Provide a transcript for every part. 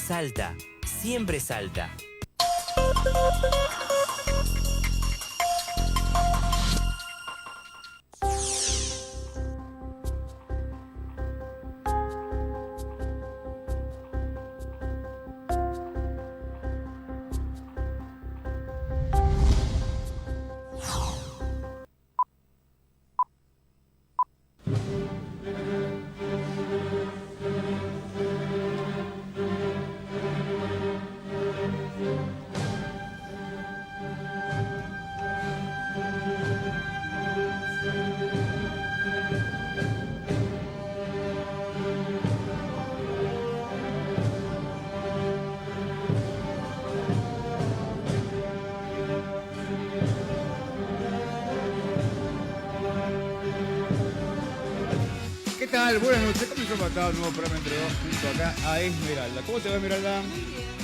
Salta, siempre Salta. ¿Qué tal? Buenas noches. Comenzamos acá un nuevo programa entre dos junto acá a Esmeralda. ¿Cómo te va, Esmeralda? Muy bien, muy bien.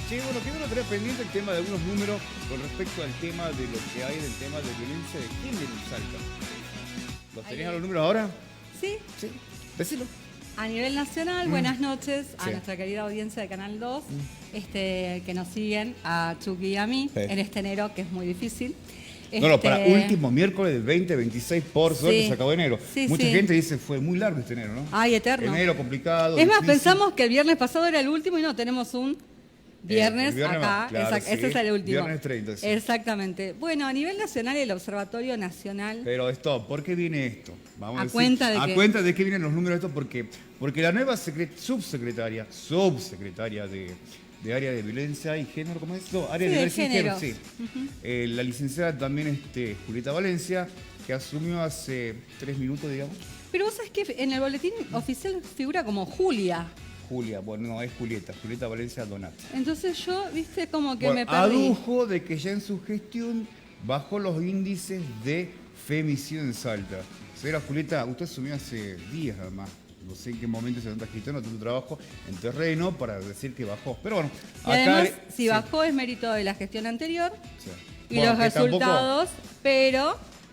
Sí, bueno, quiero tener pendiente el tema de algunos números con respecto al tema de lo que hay del tema de violencia de género en Salta. ¿Los tenés a los números ahora? Sí, Sí. Decilo. a nivel nacional, buenas noches a Sí. nuestra querida audiencia de Canal 2, que nos siguen, a Chucky y a mí, Sí. en este enero, que es muy difícil. No, para último miércoles del 2026, por suerte Sí. se acabó enero. Sí, Mucha sí. gente dice fue muy largo este enero, ¿no? Ay, eterno. Enero complicado. Es más, difícil. pensamos que el viernes pasado era el último y no, tenemos un viernes, el viernes acá. más, claro, Ese sí. es el último. Viernes 30, sí. Exactamente. Bueno, a nivel nacional, el Observatorio Nacional... Pero esto, ¿por qué viene esto? Vamos ¿A decir, cuenta de ¿a qué? cuenta de qué vienen los números estos? Porque la nueva subsecretaria de área de violencia y género, ¿cómo es? No, área Sí, de de violencia y género, género. sí. La licenciada también Julieta Valencia, que asumió hace 3 minutos, digamos. Pero vos sabés que en el boletín oficial figura como Julia. Julia, bueno, no, es Julieta Valencia Donat. Entonces yo, viste, como que Bueno, me perdí. adujo de que ya en su gestión bajó los índices de femicidio en Salta. Señora Julieta, usted asumió hace días además. No sé en qué momento se está gestando tanto trabajo en terreno para decir que bajó. Pero bueno, Y además, si bajó es mérito de la gestión anterior Sí. y Bueno, los que tampoco- resultados,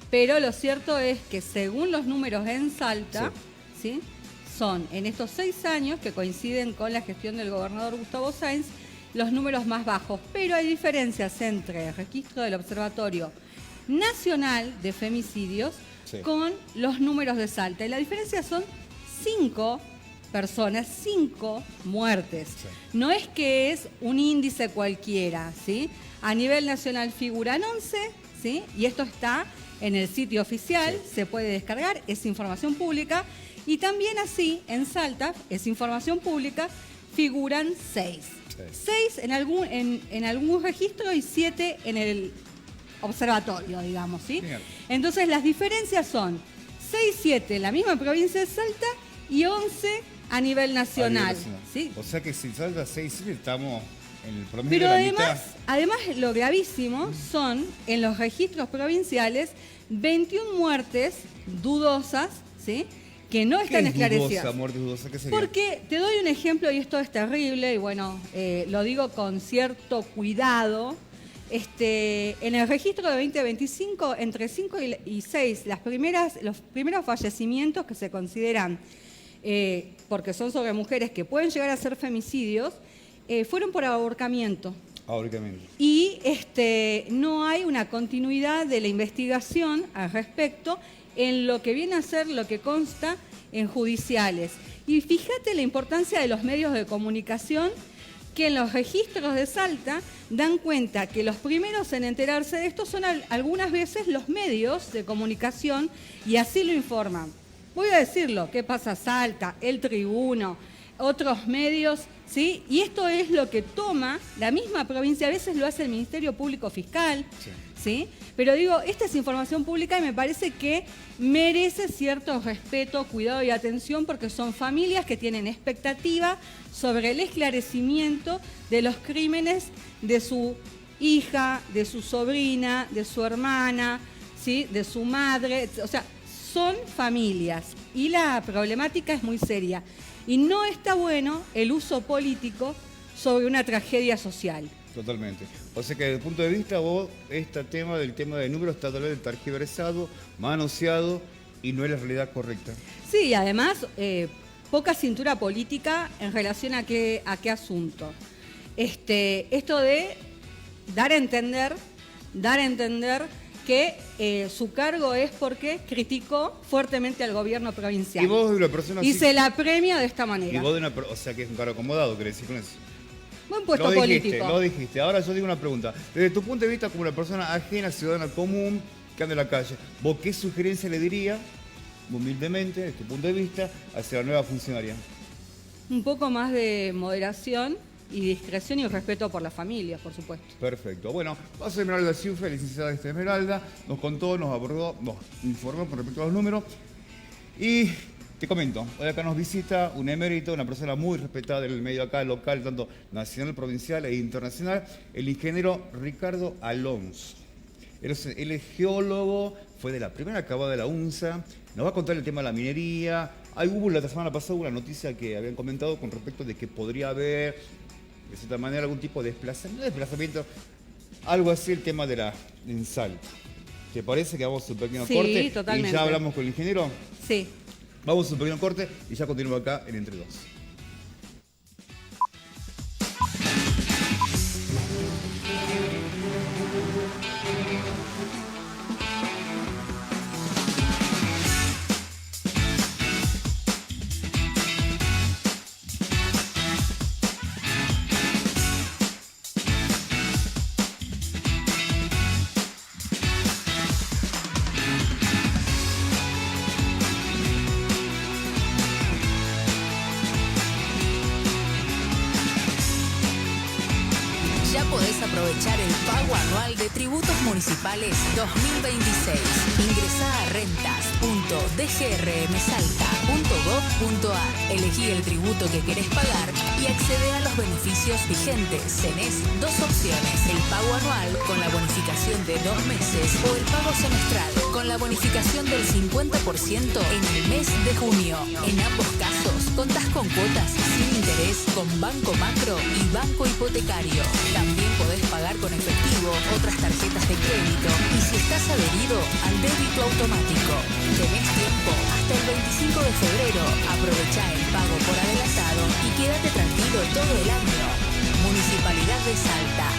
pero lo cierto es que según los números en Salta, ¿sí? Son en estos 6 años que coinciden con la gestión del gobernador Gustavo Sáenz, los números más bajos. Pero hay diferencias entre el registro del Observatorio Nacional de Femicidios Sí. con los números de Salta. Y la diferencia son 5 personas, 5 muertes. Sí. No es que es un índice cualquiera, ¿sí? A nivel nacional figuran 11, ¿sí? Y esto está en el sitio oficial, Sí. se puede descargar, es información pública. Y también así, en Salta, es información pública, figuran 6. Sí. 6 en algún registro y 7 en el observatorio, digamos, ¿sí? Bien. Entonces las diferencias son 6, 7 en la misma provincia de Salta y 11 a nivel nacional, ¿sí? O sea que si Salta 6, estamos en el promedio Pero de la mitad. además lo gravísimo son en los registros provinciales 21 muertes dudosas, ¿sí? Que no ¿Qué están es esclarecidas. dudosa, muerte dudosa? ¿Qué sería? Porque te doy un ejemplo y esto es terrible y bueno, lo digo con cierto cuidado. En el registro de 2025, entre 5 y 6, los primeros fallecimientos que se consideran, porque son sobre mujeres que pueden llegar a ser femicidios, fueron por ahorcamiento. Ahoricamente. Y no hay una continuidad de la investigación al respecto en lo que viene a ser lo que consta en judiciales. Y fíjate la importancia de los medios de comunicación que en los registros de Salta dan cuenta que los primeros en enterarse de esto son algunas veces los medios de comunicación y así lo informan. Voy a decirlo, ¿qué pasa Salta? El Tribuno, otros medios, ¿sí? Y esto es lo que toma la misma provincia, a veces lo hace el Ministerio Público Fiscal, ¿sí? Pero digo, esta es información pública y me parece que merece cierto respeto, cuidado y atención porque son familias que tienen expectativa sobre el esclarecimiento de los crímenes de su hija, de su sobrina, de su hermana, ¿sí? De su madre, o sea, son familias y la problemática es muy seria. Y no está bueno el uso político sobre una tragedia social. Totalmente. O sea que desde el punto de vista vos, del tema de números está totalmente tergiversado, manoseado y no es la realidad correcta. Sí, y además, poca cintura política en relación a qué asunto. Esto de dar a entender que su cargo es porque criticó fuertemente al gobierno provincial. Y vos de una persona y así, se la premia de esta manera. Y vos o sea que es un cargo acomodado, ¿querés decir con eso? Buen puesto político. Lo dijiste. Ahora yo digo una pregunta. Desde tu punto de vista como una persona ajena, ciudadana común, que anda en la calle, ¿vos qué sugerencia le diría, humildemente, desde tu punto de vista, hacia la nueva funcionaria? Un poco más de moderación y discreción y respeto por las familias, por supuesto. Perfecto. Bueno, paso de Esmeralda Ciufe, licenciada de Esmeralda, nos contó, nos abordó, nos informó con respecto a los números. Y te comento, hoy acá nos visita un emérito, una persona muy respetada en el medio acá, local, tanto nacional, provincial e internacional, el ingeniero Ricardo Alonso. Él es geólogo, fue de la primera acabada de la UNSA, nos va a contar el tema de la minería. Hubo la semana pasada una noticia que habían comentado con respecto de que podría haber, de cierta manera, algún tipo de desplazamiento, algo así, el tema de en Salta. ¿Te parece que vamos a un pequeño corte? Totalmente. ¿Y ya hablamos con el ingeniero? Sí. Vamos a un pequeño corte y ya continuamos acá en Entre Dos. Aprovechar el pago anual de tributos municipales 2026. Ingresá a rentas.dgrmsalta.gov.ar. Elegí el tributo que querés pagar y accede a los beneficios vigentes. Tenés dos opciones: el pago anual con la bonificación de 2 meses o el pago semestral con la bonificación del 50% en el mes de junio. En ambos casos, contás con cuotas sin interés con Banco Macro y Banco Hipotecario. También podés pagar con efectivo, otras tarjetas de crédito y si estás adherido al débito automático. Tenés tiempo hasta el 25 de febrero. Aprovechá el pago por adelantado y quédate tranquilo todo el año. Municipalidad de Salta.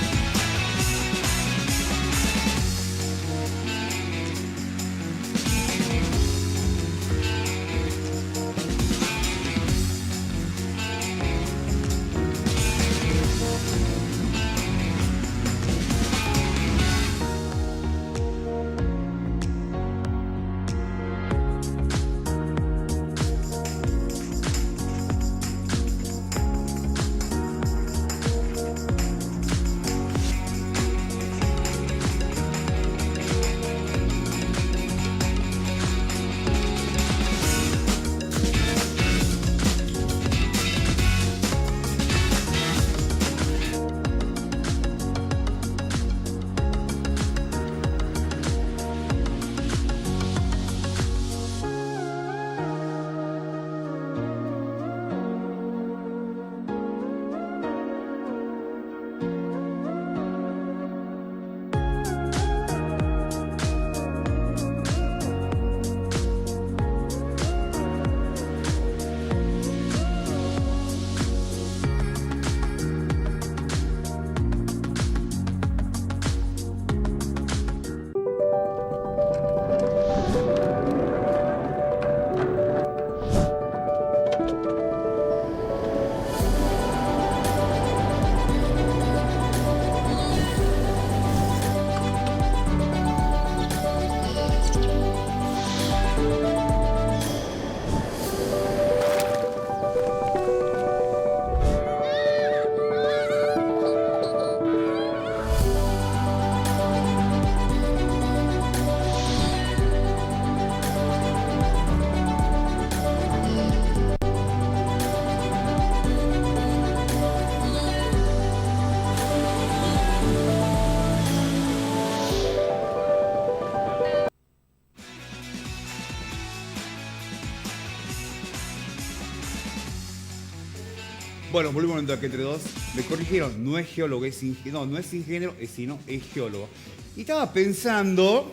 Bueno, volvemos a entrar aquí entre dos. Me corrigieron, no es geólogo, es ingeniero. No, no es ingeniero, sino es geólogo. Y estaba pensando,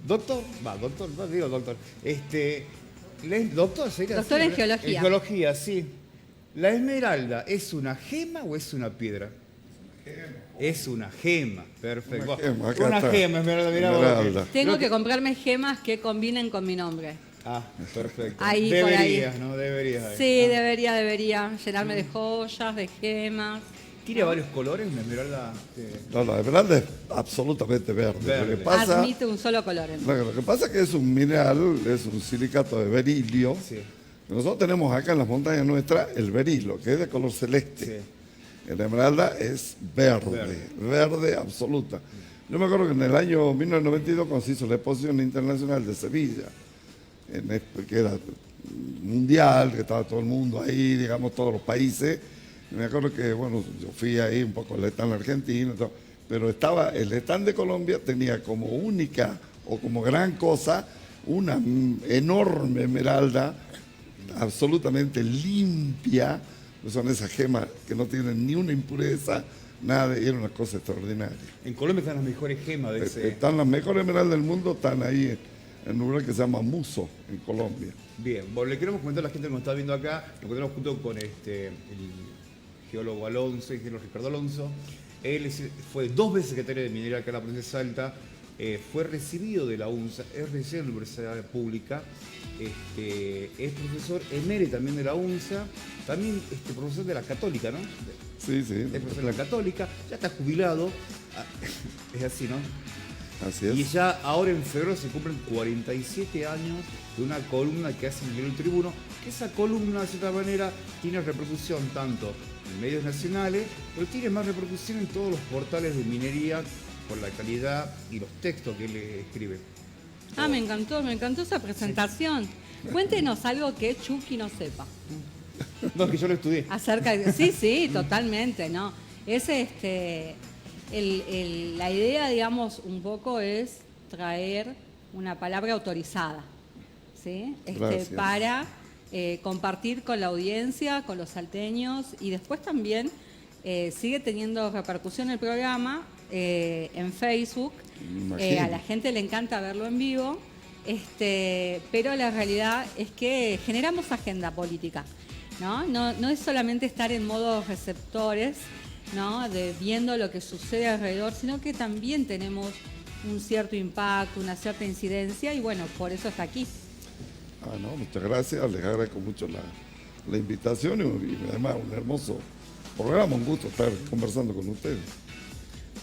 doctor, Doctor, ¿sería Doctor así, en geología. En geología, sí. ¿La esmeralda es una gema o es una piedra? Es una gema, perfecto. Una Gema, esmeralda, mirá vos. Esmeralda. Tengo que comprarme gemas que combinen con mi nombre. Ah, perfecto. Ahí, por ahí. Deberías, ¿no? Deberías. Sí, debería llenarme de joyas, de gemas. ¿Tiene varios colores una esmeralda? No, la esmeralda es absolutamente verde. Verde. Lo que pasa, Admite un solo color. lo que pasa es que es un mineral, es un silicato de berilio. Sí. Nosotros tenemos acá en las montañas nuestras el berilo, que es de color celeste. Sí. La esmeralda es verde absoluta. Yo me acuerdo que en el año 1992, cuando se hizo la exposición internacional de Sevilla, que era mundial, que estaba todo el mundo ahí, digamos, todos los países. Me acuerdo que, bueno, yo fui ahí un poco al stand argentino, pero estaba, el stand de Colombia tenía como única o como gran cosa una enorme esmeralda absolutamente limpia, que son esas gemas que no tienen ni una impureza, nada, y era una cosa extraordinaria. En Colombia están las mejores gemas de ese. Están las mejores esmeraldas del mundo, están ahí en un lugar que se llama Muso, en Colombia. Bien, bueno, le queremos comentar a la gente que nos está viendo acá, nos encontramos junto con el geólogo Alonso, ingeniero Ricardo Alonso. Él fue 2 veces secretario de Minería acá en la provincia de Salta, fue recibido de la UNSA, es recibido de la Universidad Pública, es profesor emérito también de la UNSA, también profesor de la Católica, ¿no? Sí, sí. Es profesor de la Católica, ya está jubilado, es así, ¿no? Así es. Y ya ahora en febrero se cumplen 47 años de una columna que hace Miguel Tribuno, que esa columna de cierta manera tiene repercusión tanto en medios nacionales, pero tiene más repercusión en todos los portales de minería por la calidad y los textos que él escribe. Ah, me encantó esa presentación. Sí. Cuéntenos algo que Chucky no sepa. No, es que yo lo estudié. Acerca de... Sí, totalmente, ¿no? Es la idea, digamos, un poco es traer una palabra autorizada, ¿sí? Para compartir con la audiencia, con los salteños, y después también sigue teniendo repercusión el programa en Facebook. A la gente le encanta verlo en vivo, pero la realidad es que generamos agenda política, ¿no? No es solamente estar en modo receptores, ¿no? Viendo lo que sucede alrededor, sino que también tenemos un cierto impacto, una cierta incidencia, y bueno, por eso está aquí. No, muchas gracias, les agradezco mucho la invitación y además un hermoso programa, un gusto estar conversando con ustedes.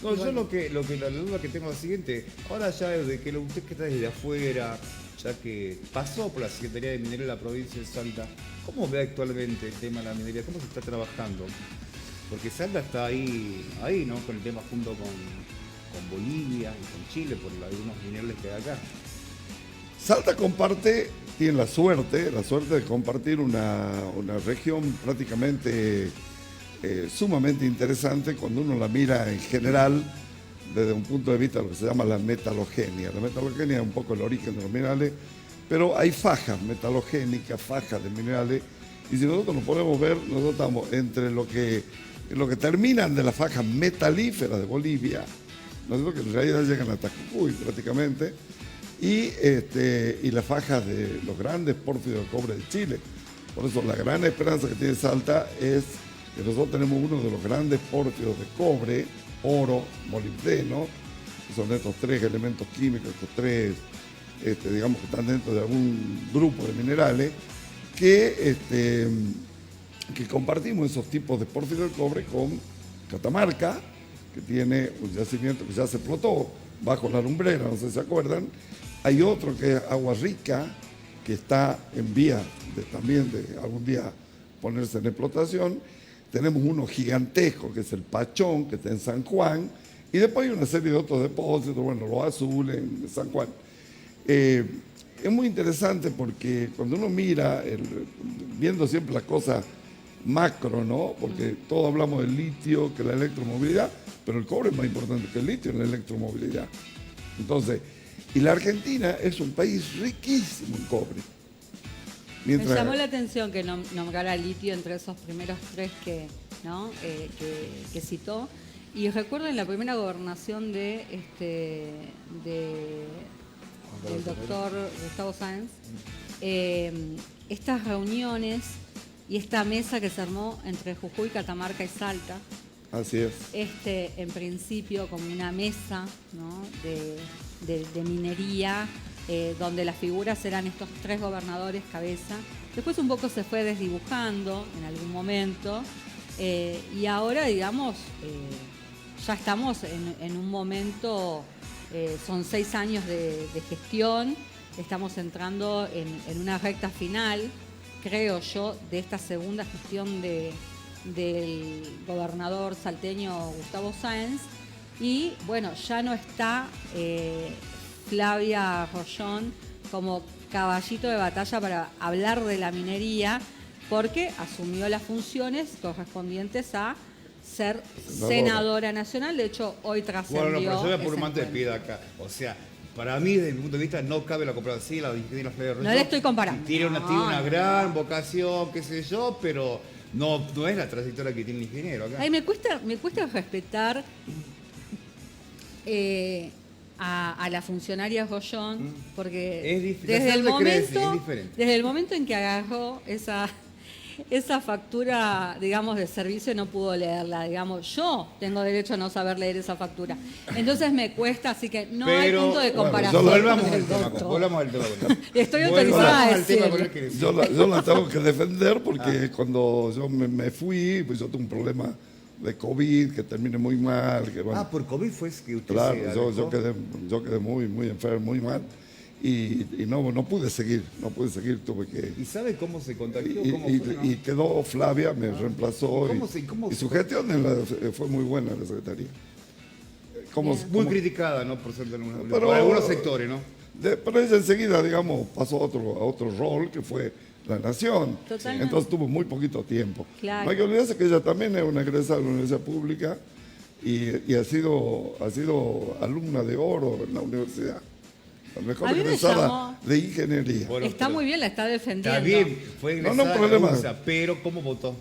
No, yo la duda que tengo es la siguiente, ahora ya de que usted que está desde afuera, ya que pasó por la Secretaría de Minería de la provincia de Salta, ¿cómo ve actualmente el tema de la minería? ¿Cómo se está trabajando? Porque Salta está ahí, ¿no? Con el tema junto con Bolivia y con Chile por algunos minerales que hay acá. Salta tiene la suerte de compartir una región prácticamente sumamente interesante cuando uno la mira en general desde un punto de vista de lo que se llama la metalogenia. La metalogenia es un poco el origen de los minerales, pero hay fajas metalogénicas, fajas de minerales, y si nosotros nos podemos ver, nosotros estamos entre lo que terminan de las fajas metalíferas de Bolivia, nosotros que en realidad llegan hasta Jujuy prácticamente, y las fajas de los grandes pórfidos de cobre de Chile. Por eso la gran esperanza que tiene Salta es que nosotros tenemos uno de los grandes pórfidos de cobre, oro, molibdeno, que son estos 3 elementos químicos, estos 3, digamos que están dentro de algún grupo de minerales, que compartimos esos tipos de pórfido de cobre con Catamarca, que tiene un yacimiento que ya se explotó bajo la lumbrera, no sé si se acuerdan. Hay otro que es Agua Rica, que está en vía también de algún día ponerse en explotación. Tenemos uno gigantesco, que es el Pachón, que está en San Juan, y después hay una serie de otros depósitos, bueno, los azules en San Juan. Es muy interesante porque cuando uno mira, viendo siempre las cosas macro, ¿no? Porque todos hablamos del litio, que la electromovilidad, pero el cobre es más importante que el litio en la electromovilidad. Entonces, y la Argentina es un país riquísimo en cobre. Me llamó la atención que nombrara litio entre esos primeros 3 que citó. Y recuerdo en la primera gobernación de el doctor Gustavo Sáenz, estas reuniones y esta mesa que se armó entre Jujuy, Catamarca y Salta, Así es. en principio como una mesa, ¿no?, de minería, donde las figuras eran estos 3 gobernadores cabeza. Después un poco se fue desdibujando en algún momento, y ahora, digamos, ya estamos en un momento, son 6 años de gestión, estamos entrando en una recta final, creo yo, de esta segunda gestión del gobernador salteño Gustavo Sáenz, y bueno, ya no está Flavia Rollón como caballito de batalla para hablar de la minería, porque asumió las funciones correspondientes a ser senadora nacional. De hecho, hoy trascendió. Bueno, pero yo voy a poner ese un manto de encuentro. piedra acá. O sea, para mí, desde mi punto de vista, no cabe la comparación. Sí, la Flavia Rollón. No le estoy comparando. Tiene No, una no. gran vocación, qué sé yo, pero no es la trayectoria que tiene el ingeniero acá. Ay, me cuesta respetar a la funcionaria Rollón, porque Es difícil. desde el Hacerle crecer, es momento, diferente. desde el momento en que agarró esa factura, digamos, de servicio, no pudo leerla. Digamos, yo tengo derecho a no saber leer esa factura. Entonces me cuesta, así que no hay Pero, punto de bueno, comparación. volvamos con al el tema. doctor. Volvamos al tema. Estoy autorizada a Volvamos al tema decirlo. con el que decía. Yo la tengo que defender porque cuando yo me fui, pues yo tuve un problema de COVID que terminé muy mal. Que, bueno, Por COVID fue que usted claro, se yo alejó. quedé muy enfermo, muy mal. Y no pude seguir, tuve que... ¿Y sabe cómo se contagió? ¿Cómo Y, fue, no? y quedó Flavia, me reemplazó. ¿Cómo y su fue? gestión fue muy buena en la Secretaría. Bien. Muy criticada, ¿no? Por ser Pero- por algunos sectores, ¿no? Pero ella enseguida, digamos, pasó a otro rol que fue la Nación. Totalmente. Entonces tuvo muy poquito tiempo. Claro. No hay que olvidarse que ella también es una egresada de la Universidad Pública y ha sido alumna de oro en la universidad. La mejor A mí me egresada llamó- de ingeniería. Bueno, Está pero- muy bien, la está defendiendo. Está bien, fue No, egresada problema. de la USA, pero ¿cómo votó?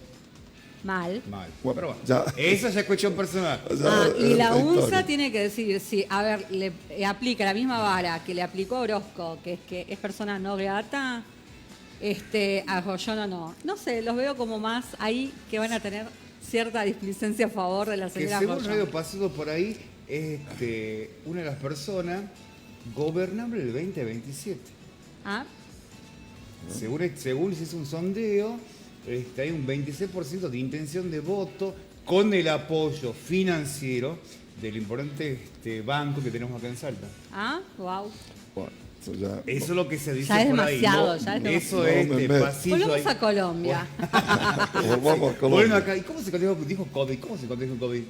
Mal. Mal. Bueno, Pero bueno, ya. esa ya es cuestión personal. O sea, Y la historia. UNSA tiene que decir, si, a ver, le aplica la misma vara que le aplicó a Orozco, que es persona no grata, a Rollón o no. No sé, los veo como más ahí que van a tener cierta displicencia a favor de la Que señora según Rollón. Radio Pasado por ahí, una de las personas gobernable el 2027. Ah, Según se hizo un sondeo, hay un 26% de intención de voto con el apoyo financiero del importante banco que tenemos acá en Salta. wow. Bueno, eso ya- Eso es lo que se dice Ya es por ahí. demasiado, ¿no? ya es Eso demasiado. es No, de me- pasillo Volvamos ahí. a Colombia. Volvamos a Colombia. Bueno, acá, ¿y cómo se dijo COVID? ¿Cómo se contagió COVID?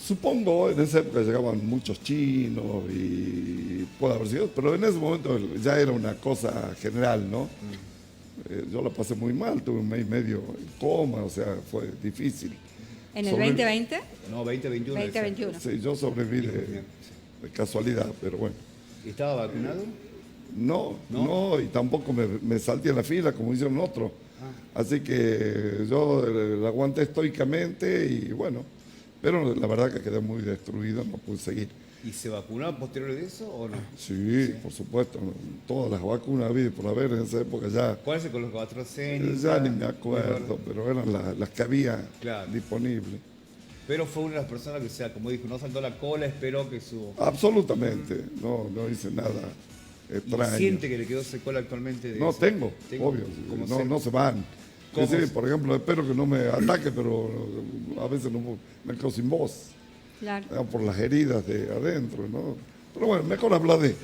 Supongo, en esa época llegaban muchos chinos y puede haber sido, pero en ese momento ya era una cosa general, ¿no? Yo la pasé muy mal, tuve un mes y medio en coma, o sea, fue difícil. ¿En el Sobre- 2020? No, 2021. 2021. Sí, yo sobreviví de casualidad, pero bueno. ¿Estaba vacunado? No, y tampoco me salté en la fila como hicieron otros. Así que yo la aguanté estoicamente y bueno, pero la verdad que quedé muy destruido, no pude seguir. ¿Y se vacunó posterior de eso o no? Sí, por supuesto, todas las vacunas habidas por haber en esa época ya, ¿Cuál se colocó? AstraZeneca. ya ni me acuerdo, pero eran las que había Claro. disponibles. Pero fue una de las personas que, sea, como dijo, no saltó la cola, esperó que su... Absolutamente, no hice nada ¿Y extraño. siente que le quedó secuela actualmente de No, eso? tengo, obvio, ¿Cómo no se van. ¿Cómo Sí, se- por ejemplo, espero que no me ataque, pero a veces no me quedo sin voz, Claro. por las heridas de adentro, ¿no? Pero bueno, mejor hablar de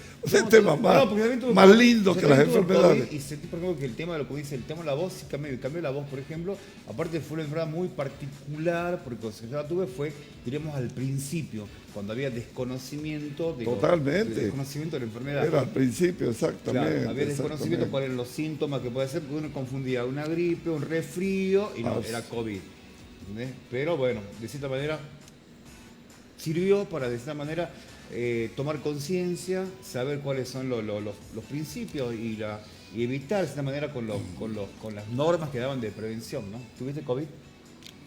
temas más, porque también tuvo más COVID, lindos yo que las también tuve enfermedades. COVID y sentí, por ejemplo, que el tema de lo que dice, el tema de la voz, sí cambió la voz, por ejemplo. Aparte fue una enfermedad muy particular, porque cuando yo la tuve fue, diríamos, al principio, cuando había desconocimiento de Totalmente. desconocimiento de la enfermedad. Era al principio, Claro, exactamente. había desconocimiento exactamente. cuáles eran los síntomas que puede ser, porque uno confundía una gripe, un resfrío, y no, Ah, era COVID. ¿Entendés? Pero bueno, de cierta manera, sirvió para, de cierta manera, tomar conciencia, saber cuáles son los principios y evitar, de cierta manera, con las normas que daban de prevención, ¿no? ¿Tuviste COVID?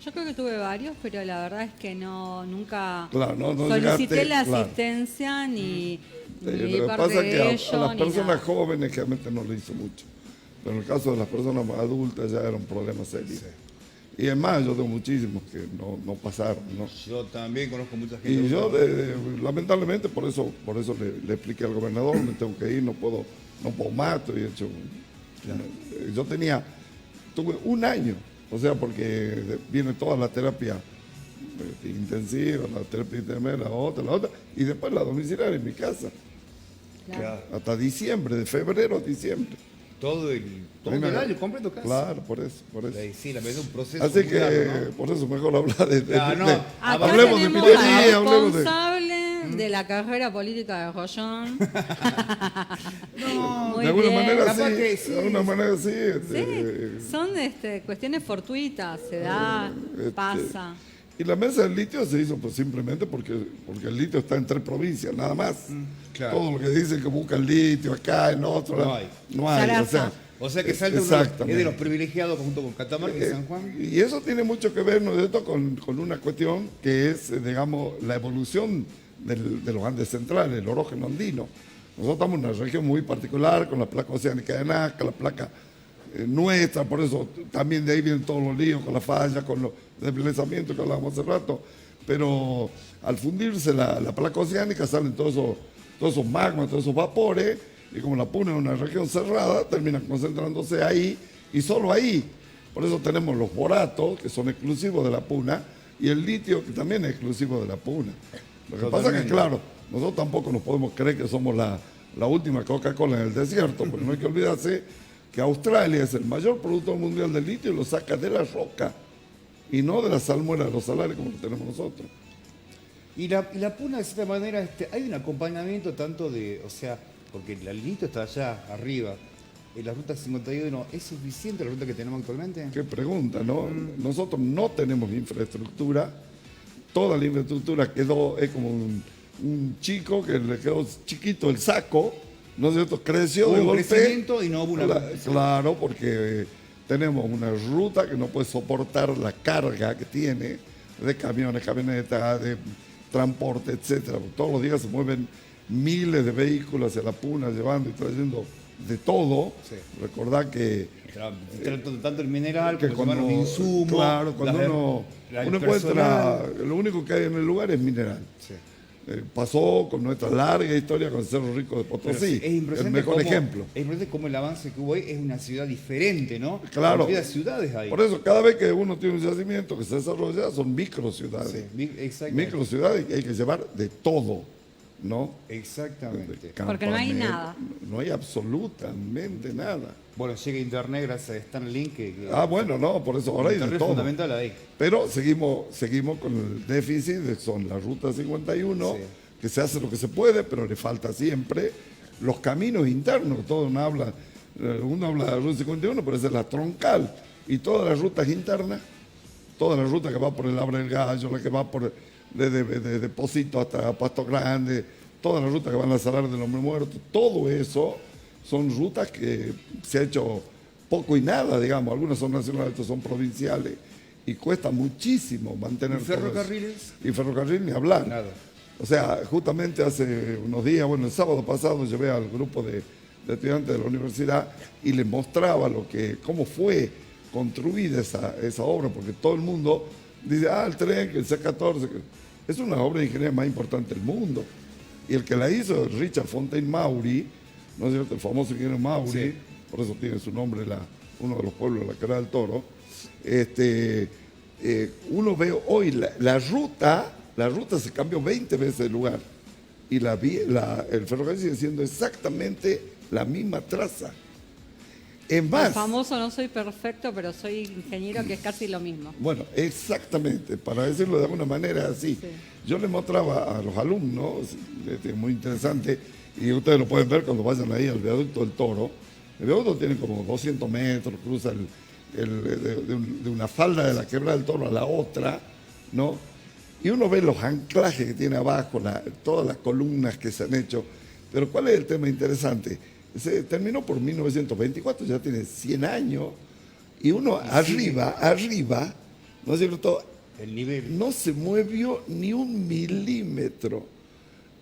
Yo creo que tuve varios, pero la verdad es que nunca Claro, no solicité llegaste, la claro. asistencia ni Lo de que parte pasa es de que ellos, a las ni personas nada. jóvenes realmente no le hizo mucho. Pero en el caso de las personas más adultas ya era un problema serio. Y es más, yo tengo muchísimos que no pasaron, ¿no? Yo también conozco mucha gente. Y yo, lamentablemente, por eso le expliqué al gobernador, me tengo que ir, no puedo más, estoy hecho. Yo tuve un año, o sea, porque viene toda la terapia intensiva, la terapia intermedia, la otra, y después la domiciliaria en mi casa, Claro. hasta diciembre, de febrero a diciembre. Todo el año completo casi. Claro, por eso. Sí, la verdad es un proceso Así muy que, largo, ¿no? por eso mejor hablar de Claro, no. Acá hablemos de tenemos piratería, al hablemos de... responsable de la carrera política de Rollón. No, Muy de alguna bien. manera Capaz sí, que sí. de alguna manera sí. Sí, son cuestiones fortuitas, se da, pasa. Y la mesa del litio se hizo pues, simplemente porque el litio está en 3 provincias, nada más. claro. Todo lo que dicen que busca el litio acá, en otro. No hay. No hay. Zaraza. O sea que Salta es exactamente. de los privilegiados junto con Catamarca y San Juan. Y eso tiene mucho que ver, ¿no es cierto?, con una cuestión que es, digamos, la evolución de los Andes centrales, el orógeno andino. Nosotros estamos en una región muy particular, con la placa oceánica de Nazca, la placa nuestra, por eso también de ahí vienen todos los líos con la falla, con los desplazamientos que hablábamos hace rato. Pero al fundirse la placa oceánica salen todos esos magmas, todos esos vapores, y como la Puna es una región cerrada, terminan concentrándose ahí y solo ahí. Por eso tenemos los boratos, que son exclusivos de la Puna, y el litio, que también es exclusivo de la Puna. Lo que pasa es que, claro, nosotros tampoco nos podemos creer que somos la última Coca-Cola en el desierto, porque no hay que olvidarse que Australia es el mayor productor mundial de litio y lo saca de la roca, y no de la salmuera de los salares como lo tenemos nosotros. Y la Puna, de cierta manera, hay un acompañamiento tanto de, o sea, porque el litio está allá arriba. La ruta 51, ¿es suficiente la ruta que tenemos actualmente? Qué pregunta, ¿no? Nosotros no tenemos infraestructura. Toda la infraestructura es como un chico que le quedó chiquito el saco, ¿no es cierto? Creció de Hubo un golpe. crecimiento y no hubo una... Claro, porque tenemos una ruta que no puede soportar la carga que tiene de camiones, camionetas, de transporte, etcétera. Todos los días se mueven miles de vehículos hacia la Puna, llevando y trayendo de todo. Sí. Recordad que Tanto el mineral que como los insumos. claro, cuando el uno encuentra, lo único que hay en el lugar es mineral. Sí. Pasó con nuestra larga historia con Cerro Rico de Pero Potosí, es el impresionante mejor ejemplo. Es impresionante cómo el avance que hubo ahí es una ciudad diferente, ¿no? Claro. Cantidad de ciudades ahí. Por eso, cada vez que uno tiene un yacimiento que se desarrolla, son microciudades. Sí, exactamente. Microciudades que hay que llevar de todo, ¿no? Exactamente. Porque no hay Campamento, nada. No hay absolutamente nada. Bueno, llega internet gracias a Stan Link. Bueno, no, por eso ahora hay de internet es todo. fundamental ahí. Pero seguimos con el déficit, son la ruta 51, Sí. que se hace lo que se puede, pero le falta siempre los caminos internos. Uno habla de la ruta 51, pero esa es la troncal. Y todas las rutas internas, toda la ruta que va por el Abre del Gallo, la que va por de Pocito hasta Pasto Grande, todas las rutas que van al Salar del Hombre Muerto, todo eso son rutas que se ha hecho poco y nada, digamos. Algunas son nacionales, otras son provinciales, y cuesta muchísimo mantener ¿Y todo eso. ferrocarriles? Y ferrocarril ni hablar. Nada. O sea, justamente hace unos días, bueno, el sábado pasado llevé al grupo de estudiantes de la universidad y les mostraba cómo fue construida esa obra, porque todo el mundo dice, el tren, que el C-14, es una obra de ingeniería más importante del mundo. Y el que la hizo es Richard Fontaine Maury, ¿no es cierto? El famoso ingeniero Maury, Sí. por eso tiene su nombre uno de los pueblos de la Cara del Toro. Uno ve hoy la ruta se cambió 20 veces de lugar y el ferrocarril sigue siendo exactamente la misma traza. En El más, famoso no soy perfecto, pero soy ingeniero, que es casi lo mismo. bueno, exactamente, para decirlo de alguna manera así. Sí. Yo le mostraba a los alumnos, muy interesante, y ustedes lo pueden ver cuando vayan ahí al viaducto del Toro. El viaducto tiene como 200 metros, cruza de una falda de la Quebrada del Toro a la otra, ¿no? Y uno ve los anclajes que tiene abajo, todas las columnas que se han hecho. Pero ¿cuál es el tema interesante? Se terminó por 1924, ya tiene 100 años, y uno arriba, ¿no es cierto? El nivel. No se movió ni un milímetro.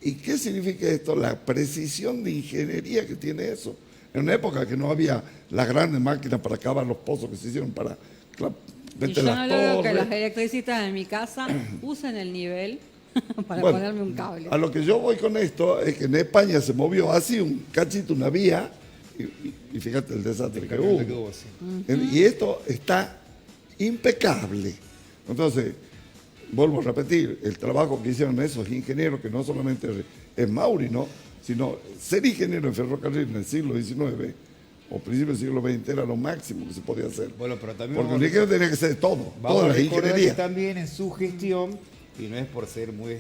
¿Y qué significa esto? La precisión de ingeniería que tiene eso. En una época que no había las grandes máquinas para cavar los pozos que se hicieron para Y meter yo las no logro que torres. los electricistas en mi casa usen el nivel para Bueno, ponerme un cable. A lo que yo voy con esto es que en España se movió así un cachito, una vía, y fíjate el desastre que hubo. Que hubo, sí. Y esto está impecable. Entonces, vuelvo a repetir, el trabajo que hicieron esos ingenieros, que no solamente es Mauri, ¿no? Sino ser ingeniero en ferrocarril en el siglo XIX o principios del siglo XX era lo máximo que se podía hacer. Bueno, pero también Porque vamos un ingeniero tenía que ser todo, Vamos toda a la recordar que ingeniería. también en su gestión, y no es por ser muy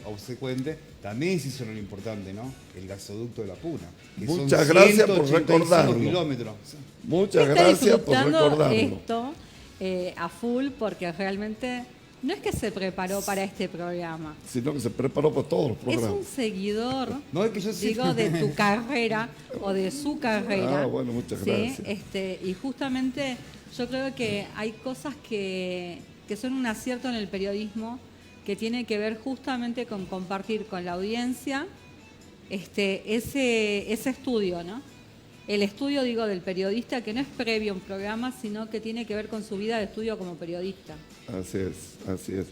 obsecuente, también se hizo lo importante, ¿no? El gasoducto de la Puna. Que son Muchas gracias por 185 recordarlo. kilómetros. Muchas Está gracias por disfrutando recordarlo. esto a full porque realmente no es que se preparó para este programa. Sino que se preparó para todos los Es programas. un seguidor, No, es que yo sí- digo, de tu carrera o de su carrera. Ah, bueno, muchas ¿sí? gracias. Y justamente yo creo que hay cosas que son un acierto en el periodismo que tiene que ver justamente con compartir con la audiencia ese estudio, ¿no? El estudio, digo, del periodista que no es previo a un programa, sino que tiene que ver con su vida de estudio como periodista. Así es, así es.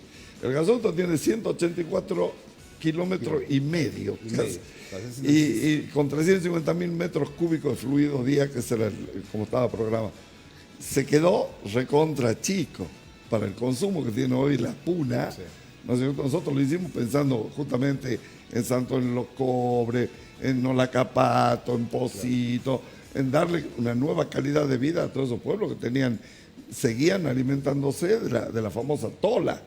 El gasoducto tiene 184 kilómetros y medio. medio. Y con 350.000 metros cúbicos de fluido día, que será como estaba programado. Se quedó recontra chico para el consumo que tiene hoy la Puna. Sí. ¿No es cierto? Nosotros lo hicimos pensando justamente en Santo en los Cobre, en Nolacapato, en Pocito, en darle una nueva calidad de vida a todos esos pueblos que seguían alimentándose de la famosa tola,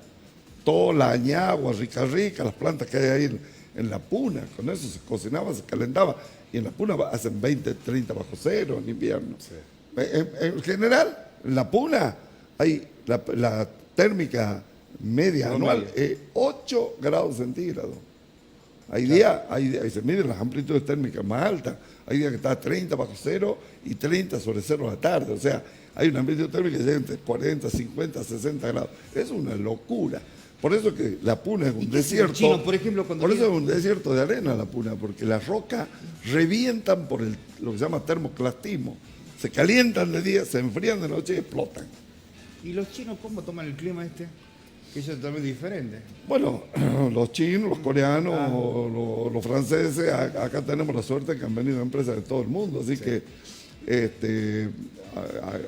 añagua, rica, las plantas que hay ahí en la Puna. Con eso se cocinaba, se calentaba. Y en la Puna hacen 20, 30 bajo cero en invierno. Sí. En general, en la Puna hay la térmica media anual es 8 grados centígrados. Hay días, ahí se miden las amplitudes térmicas más altas. Hay días que está a 30 bajo cero y 30 sobre cero a la tarde. O sea, hay una amplitud térmica que llega entre 40, 50, 60 grados. Es una locura. Por eso que la Puna es un desierto. Chino, por ejemplo, cuando por eso llega- es un desierto de arena la Puna, porque las rocas revientan por lo que se llama termoclastismo. Se calientan de día, se enfrían de noche y explotan. ¿Y los chinos cómo toman el clima este? Que es totalmente diferente. Bueno, los chinos, los coreanos, los franceses, acá tenemos la suerte que han venido empresas de todo el mundo, así que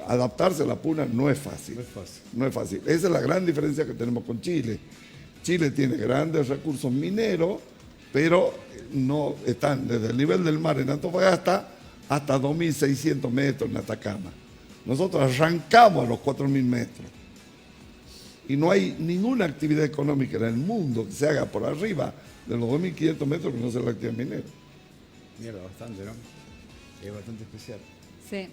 adaptarse a la Puna no es fácil. No es fácil. No es fácil. Esa es la gran diferencia que tenemos con Chile. Chile tiene grandes recursos mineros, pero no están desde el nivel del mar en Antofagasta hasta 2.600 metros en Atacama. Nosotros arrancamos a los 4.000 metros. Y no hay ninguna actividad económica en el mundo que se haga por arriba de los 2.500 metros que no sea la actividad minera. Mierda, bastante, ¿no? Es bastante especial. Sí.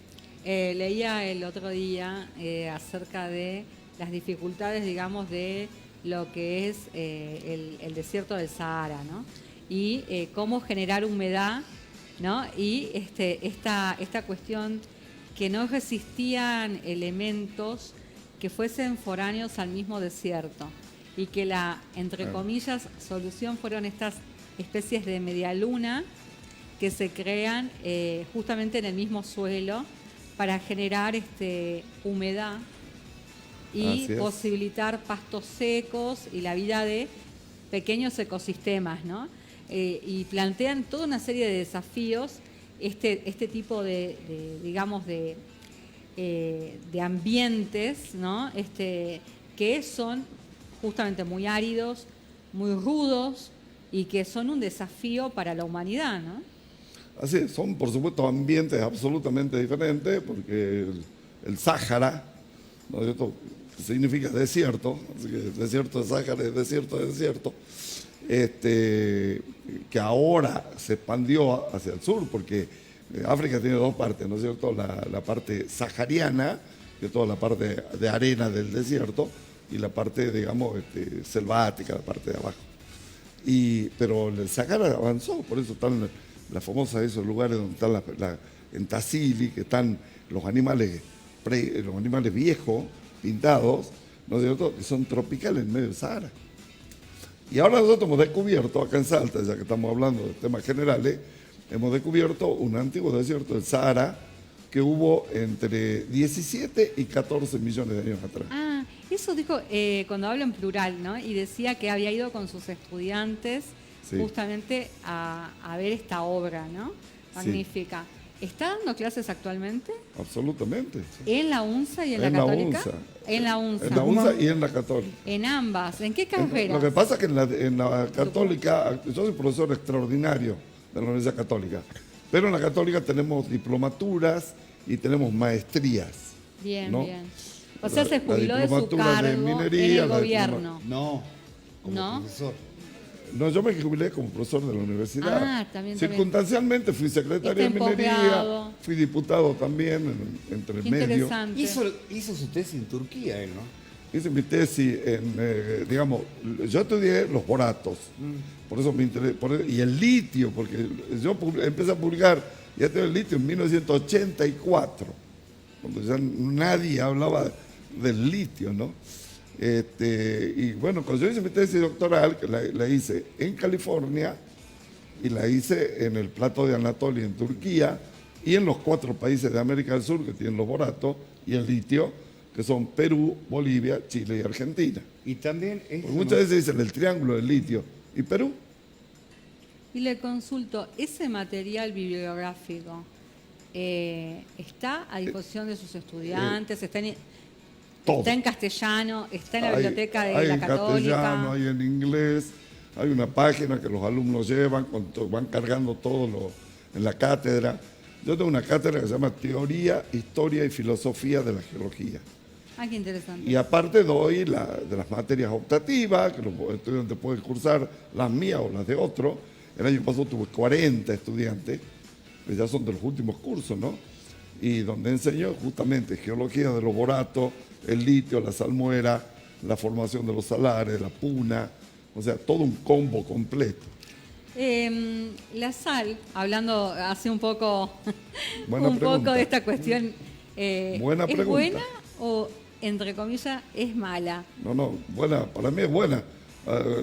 Leía el otro día acerca de las dificultades, digamos, de lo que es el desierto del Sahara, ¿no? Y cómo generar humedad, ¿no? Y esta cuestión que no resistían elementos que fuesen foráneos al mismo desierto y que la, entre comillas, solución fueron estas especies de medialuna que se crean justamente en el mismo suelo para generar humedad y Así es. posibilitar pastos secos y la vida de pequeños ecosistemas, ¿no? Y plantean toda una serie de desafíos, este tipo digamos, de ambientes, ¿no? Que son justamente muy áridos, muy rudos y que son un desafío para la humanidad, ¿no? Así es, son por supuesto ambientes absolutamente diferentes, porque el Sáhara, ¿no es cierto?, significa desierto, así que el desierto de Sáhara es desierto, que ahora se expandió hacia el sur, porque África tiene dos partes, ¿no es cierto?, la parte sahariana, que es toda la parte de arena del desierto, y la parte, digamos, selvática, la parte de abajo. Pero el Sahara avanzó, por eso están las famosas esos lugares donde están en Tassili, que están los animales viejos, pintados, ¿no es cierto?, que son tropicales en medio del Sahara. Y ahora nosotros hemos descubierto, acá en Salta, ya que estamos hablando de temas generales, hemos descubierto un antiguo desierto del Sahara que hubo entre 17 y 14 millones de años atrás. Ah, eso dijo cuando habla en plural, ¿no? Y decía que había ido con sus estudiantes Sí. justamente a ver esta obra, ¿no? Magnífica. ¿Está dando clases actualmente? Absolutamente. ¿En la UNSA y en la En la Católica? UNSA. En la UNSA. En la UNSA y en la Católica. En ambas. ¿En qué carreras? Lo que pasa es que en la Católica, yo soy profesor extraordinario de la Universidad Católica, pero en la Católica tenemos diplomaturas y tenemos maestrías. Bien, ¿no? bien. O sea, se La jubiló de su diplomatura de cargo minería, en el la gobierno. No, como ¿No? profesor. No, yo me jubilé como profesor de la universidad. Ah, también. Circunstancialmente fui secretario de Está en minería, posgrado. fui diputado también entre Qué medio. interesante. Hizo su tesis en Turquía él, ¿no? Hice mi tesis en, digamos, yo estudié los boratos, por eso me interesé, y el litio, porque yo empecé a publicar, ya tengo el litio en 1984, cuando ya nadie hablaba del litio, ¿no? Y bueno, cuando yo hice mi tesis doctoral, que la hice en California, y la hice en el plato de Anatolia en Turquía, y en los 4 países de América del Sur que tienen los boratos y el litio, que son Perú, Bolivia, Chile y Argentina. Y también Porque muchas veces dicen el triángulo del litio. ¿Y Perú? Y le consulto, ¿ese material bibliográfico está a disposición de sus estudiantes? Todo. ¿Está en castellano? ¿Está en la Hay- biblioteca de hay la en Católica? castellano, hay en inglés, hay una página que los alumnos llevan, van cargando todo en la cátedra. Yo tengo una cátedra que se llama Teoría, Historia y Filosofía de la Geología. Ah, qué interesante. Y aparte doy de las materias optativas, que los estudiantes pueden cursar, las mías o las de otro. El año pasado tuve 40 estudiantes, que ya son de los últimos cursos, ¿no? Y donde enseño justamente geología de los boratos, el litio, la salmuera, la formación de los salares, la puna, o sea, todo un combo completo. La sal, hablando hace un poco, Buena un poco pregunta. de esta cuestión, Buena ¿es pregunta. buena o, entre comillas, es mala? No, buena, para mí es buena.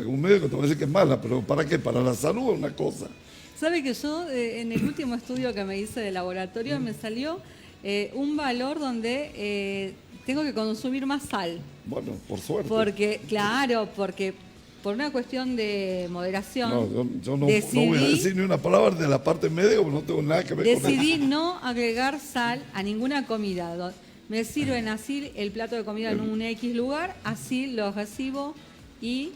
Un médico te va a decir que es mala, pero ¿para qué? Para la salud es una cosa. Sabe que yo, en el último estudio que me hice de laboratorio, me salió un valor donde tengo que consumir más sal. Bueno, por suerte. Porque por una cuestión de moderación, No, yo no voy a decir ni una palabra de la parte médica, porque no tengo nada que ver con decidí eso. no agregar sal a ninguna comida. Me sirven así el plato de comida en un X lugar, así lo recibo y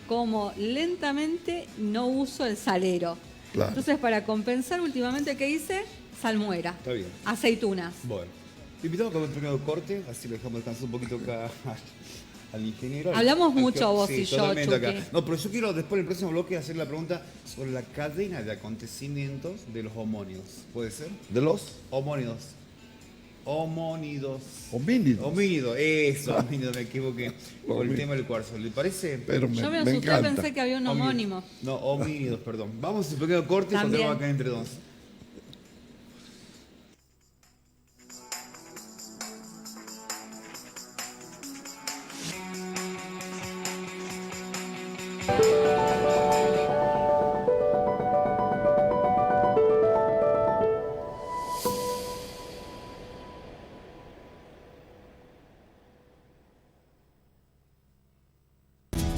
como lentamente, no uso el salero. Claro. Entonces, para compensar últimamente, ¿qué hice? Salmuera. Está bien. Aceitunas. Bueno, te invitamos a comer un pequeño corte, así lo dejamos descansar un poquito acá al ingeniero. Hablamos mucho vos Sí, y yo, totalmente acá. Chucky. No, pero yo quiero después en el próximo bloque hacer la pregunta sobre la cadena de acontecimientos de los homónidos. ¿Puede ser? De los Homónidos. Homónidos. homínidos. Homínido, eso, homínido, me equivoqué. Por el Homínido. tema del cuarzo. ¿Le parece? Pero Yo me me asusté, encanta. pensé que había un homónimo. No, homínidos, perdón. Vamos a un pequeño corte y También. continuamos acá entre dos.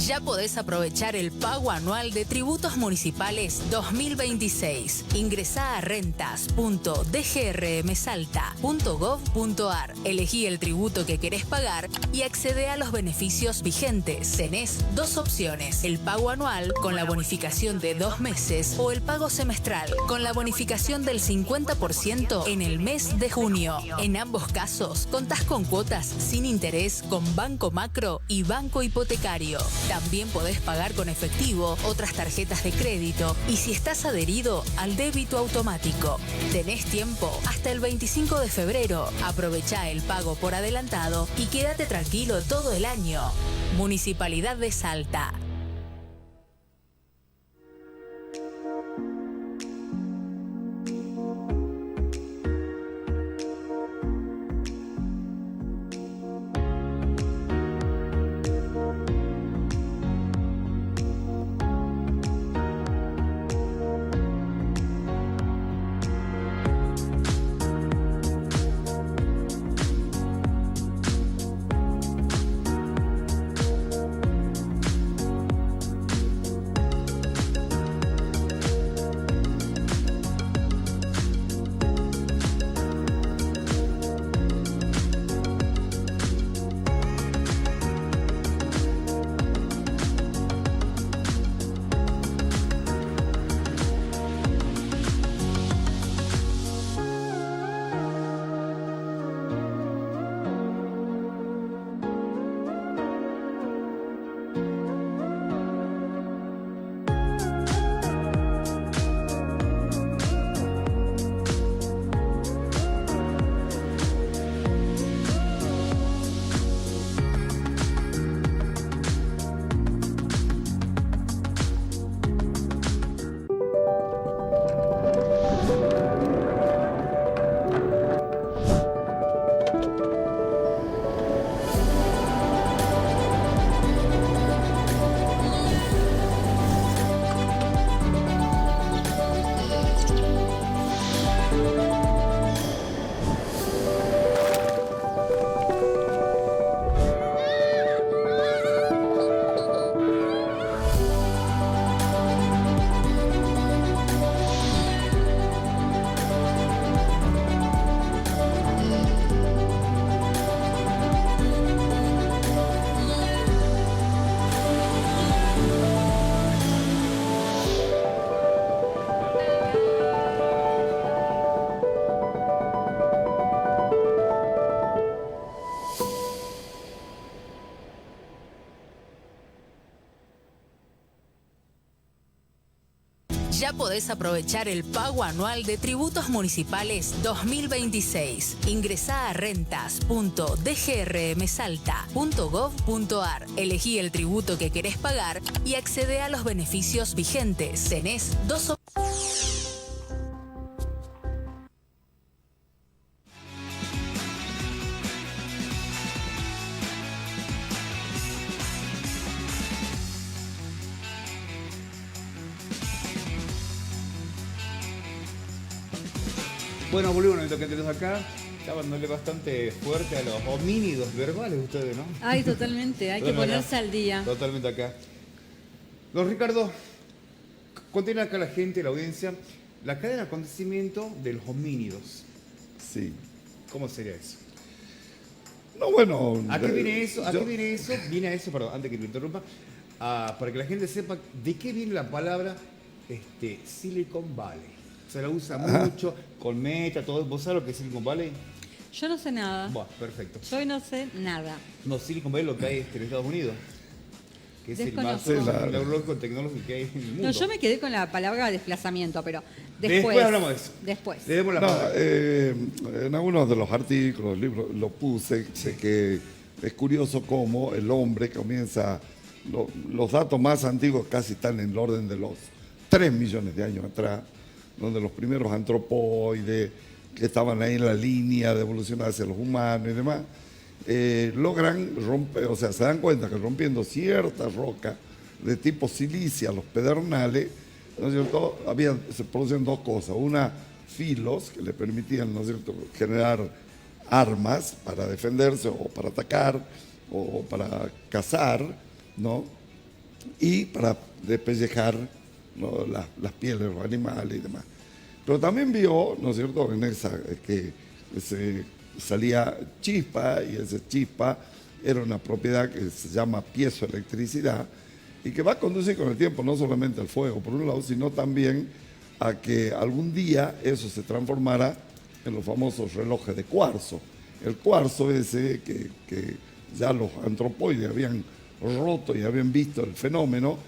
Ya podés aprovechar el pago anual de tributos municipales 2026. Ingresá a rentas.dgrmsalta.gov.ar. Elegí el tributo que querés pagar y accede a los beneficios vigentes. Tenés 2 opciones: el pago anual con la bonificación de 2 meses o el pago semestral con la bonificación del 50% en el mes de junio. En ambos casos, contás con cuotas sin interés con Banco Macro y Banco Hipotecario. También podés pagar con efectivo, otras tarjetas de crédito y si estás adherido al débito automático. Tenés tiempo hasta el 25 de febrero. Aprovechá el pago por adelantado y quédate tranquilo todo el año. Municipalidad de Salta. Ya podés aprovechar el pago anual de tributos municipales 2026. Ingresá a rentas.dgrmsalta.gov.ar. Elegí el tributo que querés pagar y accede a los beneficios vigentes. Tenés dos opciones. Bueno, volvemos a lo que tenemos acá. Estaban dándole bastante fuerte a los homínidos verbales ustedes, ¿no? Ay, totalmente, hay que ponerse al día. Totalmente acá. Don Ricardo, contiene acá la gente, la audiencia, la cadena de acontecimiento de los homínidos. Sí. ¿Cómo sería eso? No, bueno. ¿A qué viene eso? ¿A qué viene eso? Viene a eso, perdón, antes que lo interrumpa, para que la gente sepa de qué viene la palabra Silicon Valley. Se la usa mucho, con Meta, todo. ¿Vos sabés lo que es Silicon Valley? Yo no sé nada. Bueno, perfecto. Yo no sé nada. No, Silicon Valley es lo que hay en Estados Unidos. Que es Desconozco. el más tecnológico que hay en el mundo. No, yo me quedé con la palabra desplazamiento, pero Después hablamos de eso. Después. Le demos la No, palabra. en algunos de los artículos, libros, lo puse, sé que es curioso cómo el hombre comienza, los datos más antiguos casi están en el orden de los 3 millones de años atrás, donde los primeros antropoides que estaban ahí en la línea de evolución hacia los humanos y demás, logran romper, o sea, se dan cuenta que rompiendo ciertas rocas de tipo silicia, los pedernales, ¿no es cierto?, se producen dos cosas. Una, filos que le permitían, ¿no es cierto?, generar armas para defenderse o para atacar o para cazar, ¿no?, y para despellejar, ¿no?, las pieles de los animales y demás. Pero también vio, ¿no es cierto?, en esa que salía chispa, y esa chispa era una propiedad que se llama piezoelectricidad y que va a conducir con el tiempo no solamente al fuego, por un lado, sino también a que algún día eso se transformara en los famosos relojes de cuarzo. El cuarzo ese que ya los antropoides habían roto y habían visto el fenómeno,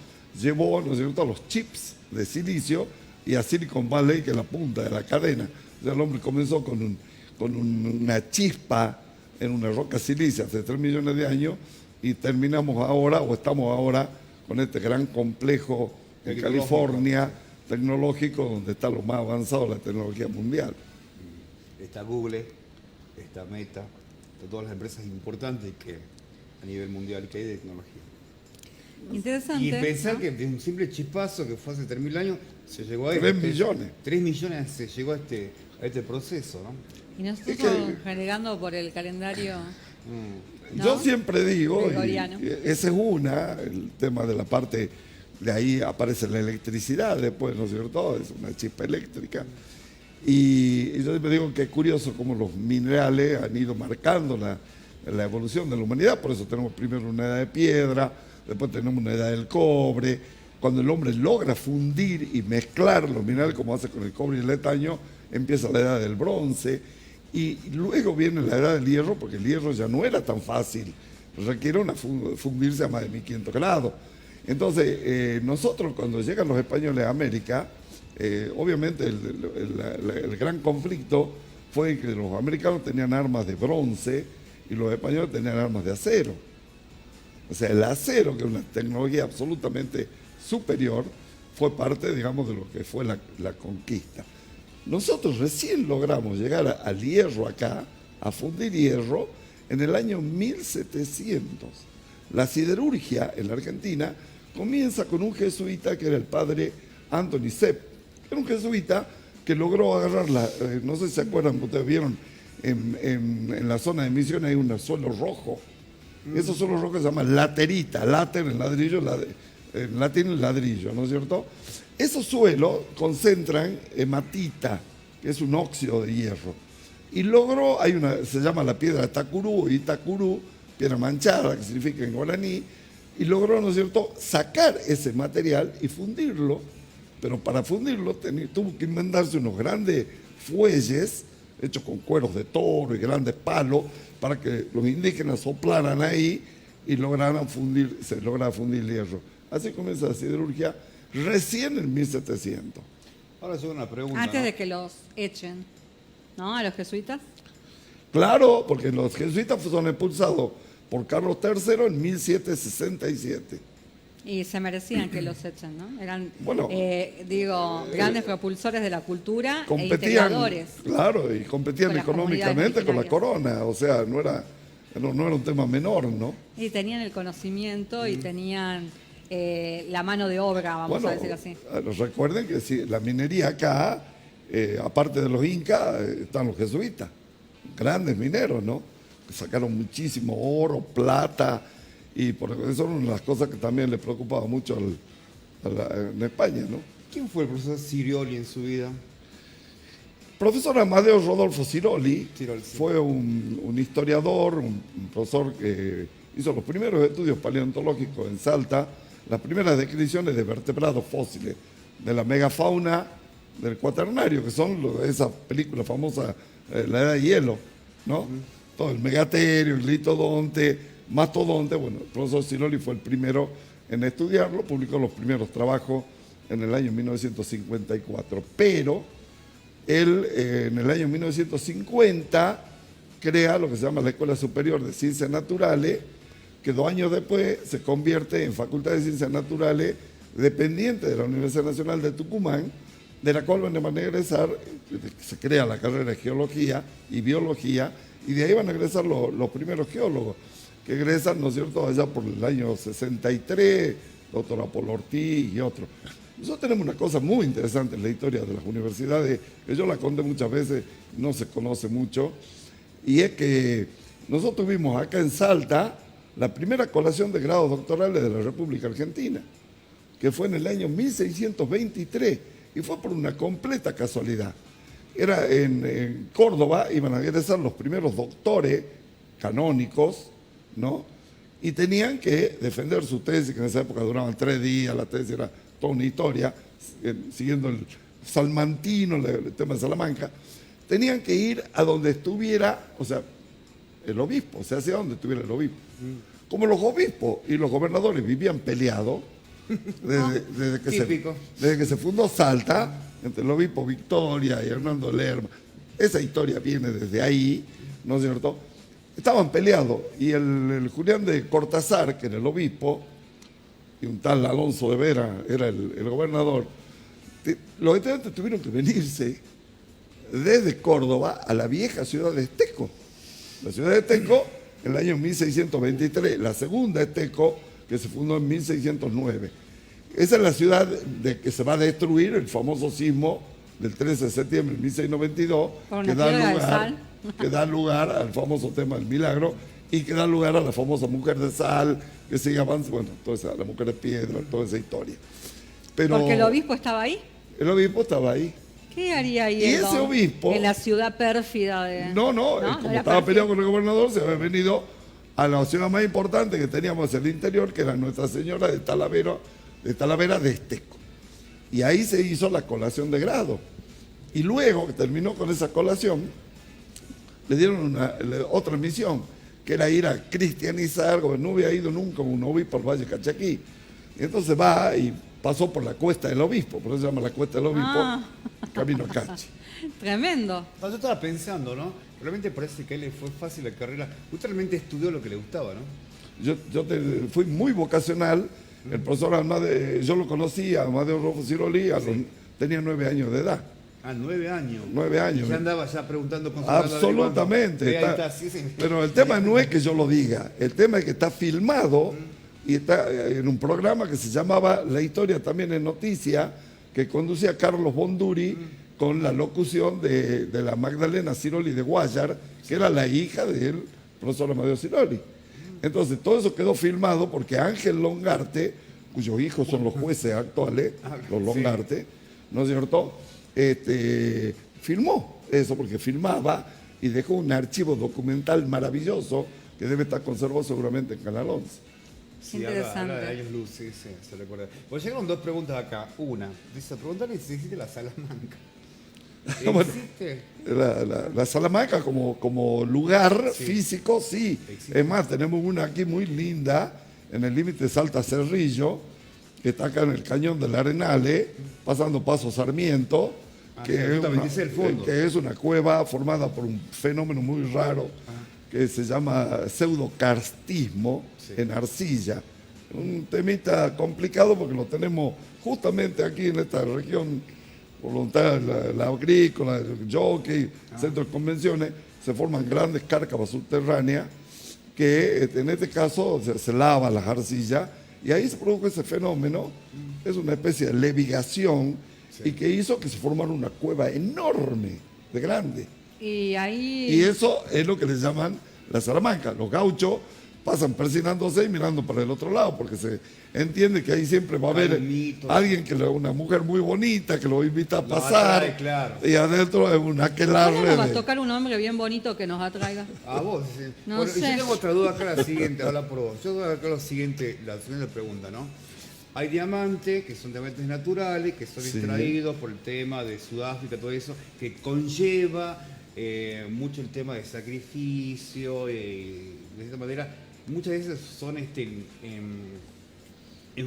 llevó, ¿no es cierto?, a los chips de silicio y a Silicon Valley, que es la punta de la cadena. O sea, el hombre comenzó con una chispa en una roca silicia hace 3 millones de años y terminamos ahora, o estamos ahora, con este gran complejo en California tecnológico, donde está lo más avanzado de la tecnología mundial. Está Google, está Meta, está todas las empresas importantes que a nivel mundial que hay de tecnología. Interesante. Y pensar, ¿no?, que de un simple chispazo que fue hace 3.000 años, se llegó a 3 millones. 3 millones se llegó a este proceso, ¿no? Y nosotros renegando por el calendario. ¿No? Yo siempre digo, Gregoriano. y ese es el tema de la parte, de ahí aparece la electricidad después, ¿no es cierto? Es una chispa eléctrica. Y yo siempre digo que es curioso cómo los minerales han ido marcando la evolución de la humanidad. Por eso tenemos primero una edad de piedra, después tenemos una edad del cobre. Cuando el hombre logra fundir y mezclar los minerales, como hace con el cobre y el estaño, empieza la edad del bronce. Y luego viene la edad del hierro, porque el hierro ya no era tan fácil, requiere fundirse a más de 1500 grados. Entonces, nosotros cuando llegan los españoles a América, obviamente el gran conflicto fue que los americanos tenían armas de bronce y los españoles tenían armas de acero. O sea, el acero, que es una tecnología absolutamente superior, fue parte, digamos, de lo que fue la conquista. Nosotros recién logramos llegar al hierro acá, a fundir hierro, en el año 1700. La siderurgia en la Argentina comienza con un jesuita que era el padre Anthony Sepp. Era un jesuita que logró agarrar no sé si se acuerdan, ustedes vieron, en la zona de Misiones hay un suelo rojo. Esos suelos rojos se llaman laterita, láter en ladrillo, en latín ladrillo, ¿no es cierto? Esos suelos concentran hematita, que es un óxido de hierro. Y logró, se llama la piedra Itacurú, piedra manchada, que significa en guaraní, y logró, ¿no es cierto?, sacar ese material y fundirlo. Pero para fundirlo tuvo que inventarse unos grandes fuelles hechos con cueros de toro y grandes palos para que los indígenas soplaran ahí y se lograra fundir el hierro. Así comienza la siderurgia recién en 1700. Ahora yo una pregunta. Antes ¿no? de que los echen, ¿no? A los jesuitas. Claro, porque los jesuitas son expulsados por Carlos III en 1767. Y se merecían que los echen, ¿no? Eran, Bueno, grandes propulsores de la cultura e Competían, integradores. claro, y competían Con las económicamente con la comunidades corona, o sea, no era un tema menor, ¿no? Y tenían el conocimiento y tenían la mano de obra, vamos a decir así. Recuerden que si la minería acá, aparte de los incas, están los jesuitas, grandes mineros, ¿no? Que sacaron muchísimo oro, plata, y por eso son una de las cosas que también le preocupaba mucho en España, ¿no? ¿Quién fue el profesor Sirioli en su vida? Profesor Amadeo Rodolfo Siroli Siroli, sí. fue un historiador, un profesor que hizo los primeros estudios paleontológicos en Salta, las primeras descripciones de vertebrados fósiles, de la megafauna del Cuaternario, que son esa película famosa, La Edad de Hielo, ¿no? Todo el megaterio, el litodonte, mastodonte. Bueno, el profesor Siroli fue el primero en estudiarlo, publicó los primeros trabajos en el año 1954, pero él en el año 1950 crea lo que se llama la Escuela Superior de Ciencias Naturales, que 2 años después se convierte en Facultad de Ciencias Naturales dependiente de la Universidad Nacional de Tucumán, de la cual van a egresar, se crea la carrera de Geología y Biología, y de ahí van a egresar los primeros geólogos, que egresan, ¿no es cierto?, allá por el año 63, doctor Apolo Ortiz y otros. Nosotros tenemos una cosa muy interesante en la historia de las universidades, que yo la conté muchas veces, no se conoce mucho, y es que nosotros tuvimos acá en Salta la primera colación de grados doctorales de la República Argentina, que fue en el año 1623, y fue por una completa casualidad. Era en Córdoba, iban a egresar los primeros doctores canónicos, ¿no? Y tenían que defender su tesis, que en esa época duraban 3 días, la tesis era toda una historia, siguiendo el salmantino, el tema de Salamanca. Tenían que ir a donde estuviera, o sea, el obispo, o sea, hacia donde estuviera el obispo. Como los obispos y los gobernadores vivían peleados, desde que se fundó Salta, entre el obispo Victoria y Hernando Lerma, esa historia viene desde ahí, ¿no es cierto? Estaban peleados y el Julián de Cortázar, que era el obispo, y un tal Alonso de Vera era el gobernador, los estudiantes tuvieron que venirse desde Córdoba a la vieja ciudad de Esteco. La ciudad de Esteco, en el año 1623, la segunda Esteco, que se fundó en 1609. Esa es la ciudad de que se va a destruir, el famoso sismo del 13 de septiembre de 1692, que da lugar al famoso tema del milagro y que da lugar a la famosa mujer de sal, que sigue avanzando, bueno, toda esa, la mujer de piedra, toda esa historia. Pero porque el obispo estaba ahí. El obispo estaba ahí. ¿Qué haría ahí Y ese obispo, en la ciudad pérfida de... No, como estaba peleado con el gobernador, se había venido a la ciudad más importante que teníamos en el interior, que era Nuestra Señora de Talavera de Esteco. Y ahí se hizo la colación de grado. Y luego que terminó con esa colación, le dieron otra misión, que era ir a cristianizar, no había ido nunca un obispo al Valle Cachaquí. Y entonces va y pasó por la Cuesta del Obispo, por eso se llama la Cuesta del Obispo, camino a Cachi. Tremendo. No, yo estaba pensando, ¿no? Realmente parece que a él le fue fácil la carrera. Usted realmente estudió lo que le gustaba, ¿no? Fui muy vocacional. El profesor yo lo conocí a Amadeo Rodolfo Siroli, tenía 9 años de edad. 9 años. 9 años. Ya andaba ya preguntando con su Absolutamente. Pero el tema no es que yo lo diga, el tema es que está filmado y está en un programa que se llamaba La Historia también en Noticia, que conducía Carlos Bonduri con la locución de la Magdalena Siroli de Guayar, que era la hija del profesor Amadeo Siroli. Entonces, todo eso quedó filmado porque Ángel Longarte, cuyos hijos son los jueces actuales, los Longarte, ¿no es cierto?, filmó eso, porque filmaba y dejó un archivo documental maravilloso que debe estar conservado seguramente en Canal 11. Sí, interesante. habla de años luz, sí, se recuerda. Pues llegaron 2 preguntas acá. Una, dice, preguntarle si existe la Salamanca. ¿Existe? La Salamanca como lugar físico, sí. Existe. Es más, tenemos una aquí muy linda, en el límite de Salta Cerrillo, que está acá en el cañón del Arenales, pasando Paso Sarmiento, que es una cueva formada por un fenómeno muy raro que se llama pseudokarstismo en arcilla. Un temita complicado porque lo tenemos justamente aquí en esta región voluntaria, la agrícola, el jockey, centro de convenciones, se forman grandes cárcavas subterráneas que en este caso se lavan las arcillas y ahí se produjo ese fenómeno. Es una especie de levigación y que hizo que se formara una cueva enorme, de grande. Y eso es lo que les llaman la Salamanca. Los gauchos pasan persinándose y mirando para el otro lado, porque se entiende que ahí siempre va a haber alguien, una mujer muy bonita, que lo invita a pasar, claro. Y adentro es una aquelarre. ¿Cómo nos va a tocar un hombre bien bonito que nos atraiga? A vos, sí. No bueno, sé. Yo tengo otra duda acá, la siguiente, habla por vos. Yo tengo acá la siguiente pregunta, ¿no? Hay diamantes, que son diamantes naturales, que son extraídos por el tema de Sudáfrica, todo eso, que conlleva mucho el tema de sacrificio, de esta manera. Muchas veces son en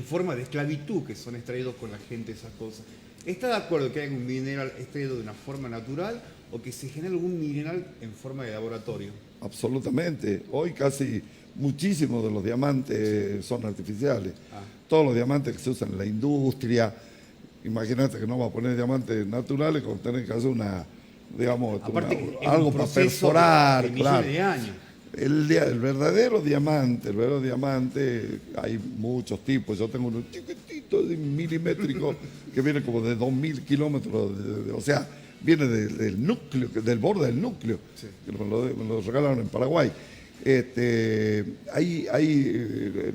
forma de esclavitud que son extraídos con la gente esas cosas. ¿Está de acuerdo que hay un mineral extraído de una forma natural o que se genera algún mineral en forma de laboratorio? Absolutamente. Hoy casi muchísimos de los diamantes son artificiales. Todos los diamantes que se usan en la industria, imagínate que no va a poner diamantes naturales con tener que hacer algo para perforar, de millones de años. El verdadero diamante, hay muchos tipos. Yo tengo uno chiquitito, milimétrico, que viene como de 2000 kilómetros, o sea, viene del núcleo, del borde del núcleo, que me lo regalaron en Paraguay.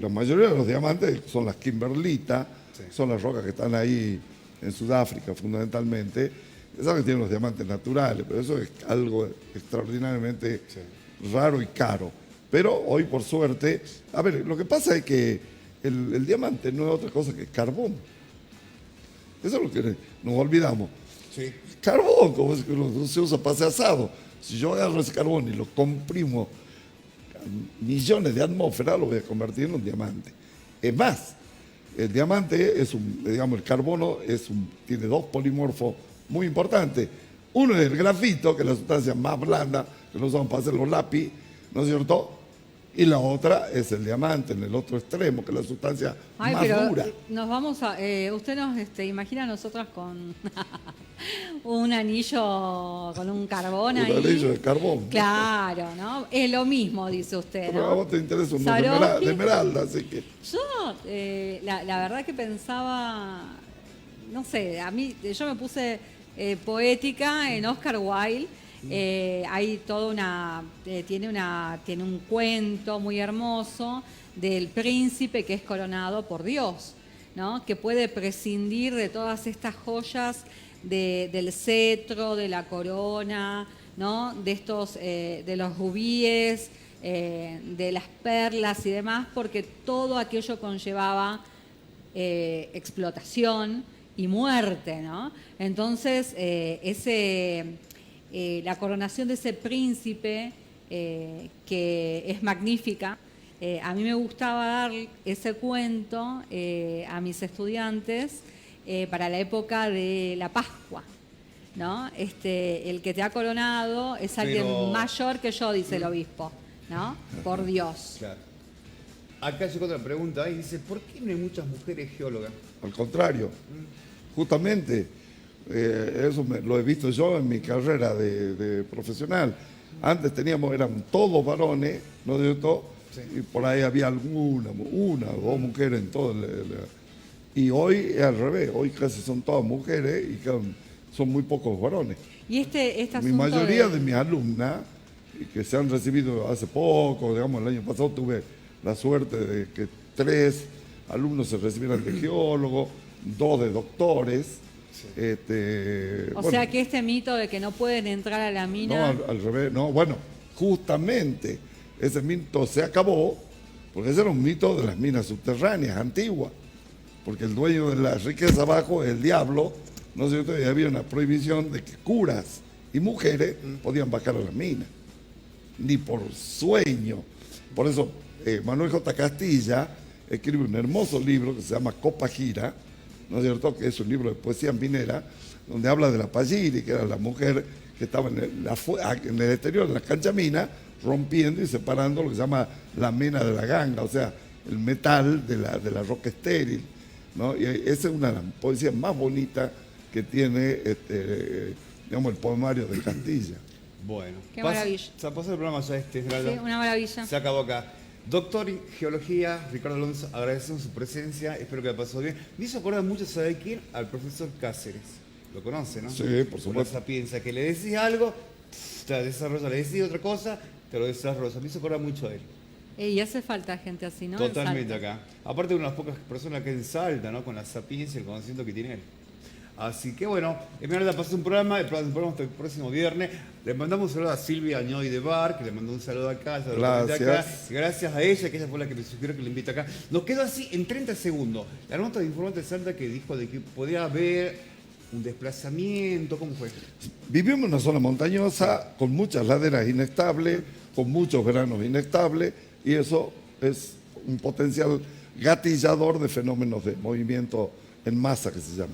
La mayoría de los diamantes son las kimberlitas, son las rocas que están ahí en Sudáfrica fundamentalmente. Saben que tienen los diamantes naturales, pero eso es algo extraordinariamente raro y caro. Pero hoy, por suerte, a ver, lo que pasa es que el diamante no es otra cosa que carbón. Eso es lo que nos olvidamos. Sí. Carbón, como se usa para hacer asado. Si yo agarro ese carbón y lo comprimo a millones de atmósferas, lo voy a convertir en un diamante. Es más, el diamante el carbono tiene dos polimorfos muy importantes. Uno es el grafito, que es la sustancia más blanda que lo usamos para hacer los lápiz, ¿no es cierto? Y la otra es el diamante, en el otro extremo, que es la sustancia más dura. Nos vamos a... usted nos imagina a nosotras con un anillo, con un carbón ahí. Un anillo de carbón. Claro, ¿no? Es lo mismo, dice usted, ¿no? Pero a vos te interesa un de esmeralda, así que... Yo, la verdad que pensaba... No sé, a mí, yo me puse poética en Oscar Wilde. Hay toda tiene un cuento muy hermoso del príncipe que es coronado por Dios, ¿no? Que puede prescindir de todas estas joyas del cetro, de la corona, ¿no? De los rubíes, de las perlas y demás, porque todo aquello conllevaba explotación y muerte, ¿no? Entonces, la coronación de ese príncipe, que es magnífica, a mí me gustaba dar ese cuento a mis estudiantes para la época de la Pascua, ¿no? El que te ha coronado es alguien mayor que yo, dice el obispo, ¿no? Por Dios. Claro. Acá llegó otra pregunta y dice, ¿por qué no hay muchas mujeres geólogas? Al contrario, justamente, eso lo he visto yo en mi carrera de profesional. Antes eran todos varones, ¿no es cierto? Sí. Y por ahí había una o dos mujeres en todo y hoy es al revés, hoy casi son todas mujeres y son muy pocos varones. Y mi mayoría de mis alumnas, que se han recibido hace poco, digamos el año pasado tuve la suerte de que 3 alumnos se recibieran de geólogos, 2 de doctores. O sea que este mito de que no pueden entrar a la mina... No, al revés, no, bueno, justamente ese mito se acabó, porque ese era un mito de las minas subterráneas antiguas, porque el dueño de la riqueza abajo es el diablo, ¿no es cierto? Y había una prohibición de que curas y mujeres podían bajar a las minas, ni por sueño. Por eso Manuel J. Castilla, escribe un hermoso libro que se llama Copa Gira, ¿no es cierto?, que es un libro de poesía minera, donde habla de la Palliri, que era la mujer que estaba en el exterior de la cancha mina, rompiendo y separando lo que se llama la mena de la ganga, o sea, el metal de la roca estéril, ¿no? Y esa es una de las poesías más bonitas que tiene digamos, el poemario de Castilla. Bueno. Qué maravilla. Se pasó el programa ya Esmeralda. Sí, una maravilla. Se acabó acá. Doctor en Geología, Ricardo Alonso, agradecemos su presencia, espero que la pasó bien. Me hizo acordar mucho, ¿sabe quién? Al profesor Cáceres. Lo conoce, ¿no? Sí, por supuesto. Por esa piensa que le decís algo, te desarrolla, le decís otra cosa, te lo desarrolla. Me hizo acordar mucho a él. Y hace falta gente así, ¿no? Totalmente En Salta. acá. Aparte de unas pocas personas que en Salta, ¿no? Con la sapiencia y el conocimiento que tiene él. Así que bueno, Esmeralda pasó un programa, el programa hasta el próximo viernes. Le mandamos un saludo a Silvia Añoy de Bar, que le mandó un saludo acá. Gracias. Acá. Gracias a ella, que ella fue la que me sugirió que le invite acá. Nos quedó así en 30 segundos. La nota de informante de Salta que dijo de que podía haber un desplazamiento, ¿cómo fue? Vivimos en una zona montañosa con muchas laderas inestables, con muchos veranos inestables, y eso es un potencial gatillador de fenómenos de movimiento en masa, que se llama.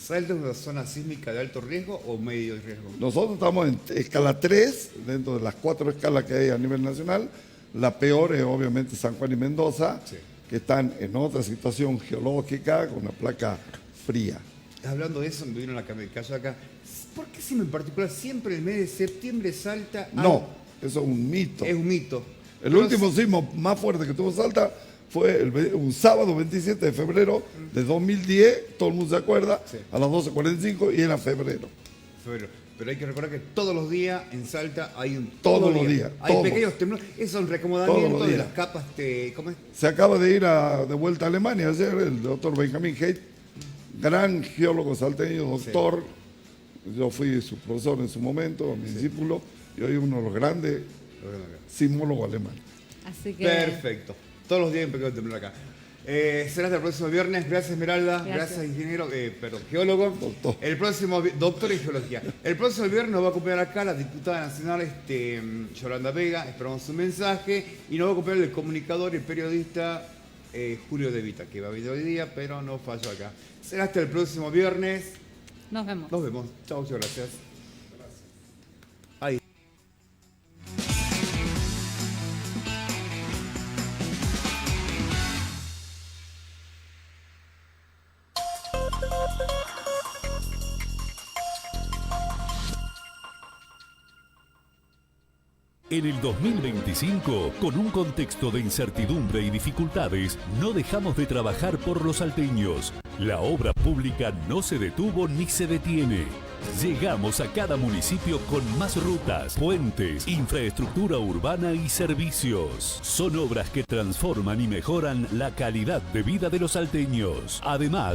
¿Salta es una zona sísmica de alto riesgo o medio riesgo? Nosotros estamos en escala 3, dentro de las 4 escalas que hay a nivel nacional. La peor es obviamente San Juan y Mendoza, Sí. que están en otra situación geológica, con una placa fría. Hablando de eso, me vino la cabeza acá. ¿Por qué siempre en particular, siempre en el mes de septiembre Salta? No, eso es un mito. Es un mito. El último sismo más fuerte que tuvo Salta fue un sábado 27 de febrero de 2010, todo el mundo se acuerda, Sí. a las 12:45, y era febrero. Pero hay que recordar que todos los días en Salta hay un... Todos los días, Hay todos. pequeños temblores. Esos son Todos recomodamientos los de días. las capas ¿cómo es? Se acaba de ir de vuelta a Alemania ayer el doctor Benjamin Haidt, gran geólogo salteño, doctor. Yo fui su profesor en su momento, mi discípulo, y hoy uno de los grandes sismólogos alemanes. Así que. Perfecto. Todos los días hay un pequeño temblor acá. Será hasta el próximo viernes. Gracias, Esmeralda. Gracias, ingeniero, geólogo. Doctor. El próximo, doctor en geología. El próximo viernes nos va a acompañar acá la diputada nacional Yolanda Vega. Esperamos su mensaje. Y nos va a acompañar el comunicador y periodista Julio De Vita, que va a venir hoy día, pero no falló acá. Será hasta el próximo viernes. Nos vemos. Nos vemos. Chao, muchas gracias. Ahí. En el 2025, con un contexto de incertidumbre y dificultades, no dejamos de trabajar por los salteños. La obra pública no se detuvo ni se detiene. Llegamos a cada municipio con más rutas, puentes, infraestructura urbana y servicios. Son obras que transforman y mejoran la calidad de vida de los salteños. Además,